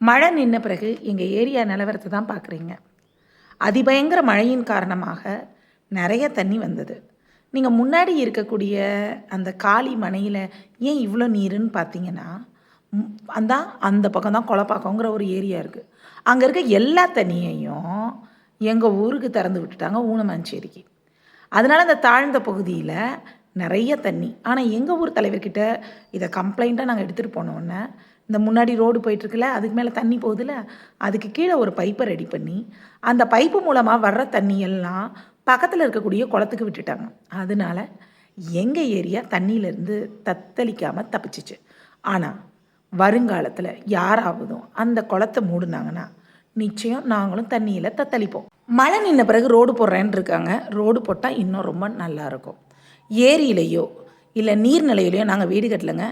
மழை நின்ன பிறகு எங்கள் ஏரியா நிலவரத்தை தான் பார்க்குறீங்க. அதிபயங்கர மழையின் காரணமாக நிறைய தண்ணி வந்தது. நீங்கள் முன்னாடி இருக்கக்கூடிய அந்த காலி மனையில் ஏன் இவ்வளோ நீருன்னு பார்த்தீங்கன்னா, அந்த பக்கம் தான் கொலப்பாக்கங்கிற ஒரு ஏரியா இருக்குது. அங்கே இருக்க எல்லா தண்ணியையும் எங்கள் ஊருக்கு திறந்து விட்டுட்டாங்க, ஊனமஞ்சேரிக்கு. அதனால் அந்த தாழ்ந்த பகுதியில் நிறைய தண்ணி. ஆனால் எங்கள் ஊர் தலைவர்கிட்ட இதை கம்ப்ளைண்ட்டாக நாங்கள் எடுத்துகிட்டு போனோன்னே, இந்த முன்னாடி ரோடு போயிட்டுருக்குல்ல, அதுக்கு மேலே தண்ணி போகுதுல்ல, அதுக்கு கீழே ஒரு பைப்பை ரெடி பண்ணி அந்த பைப்பு மூலமாக வர்ற தண்ணியெல்லாம் பக்கத்தில் இருக்கக்கூடிய குளத்துக்கு விட்டுட்டாங்க. அதனால் எங்கள் ஏரியா தண்ணியிலேருந்து தத்தளிக்காமல் தப்பிச்சிச்சு. ஆனால் வருங்காலத்தில் யாராவதும் அந்த குளத்தை மூடினாங்கன்னா நிச்சயம் நாங்களும் தண்ணியில் தத்தளிப்போம். மழை நின்ன பிறகு ரோடு போடுறேன்னு இருக்காங்க. ரோடு போட்டால் இன்னும் ரொம்ப நல்லாயிருக்கும். ஏரியிலையோ இல்லை நீர்நிலையிலையோ நாங்கள் வீடு கட்டலைங்க.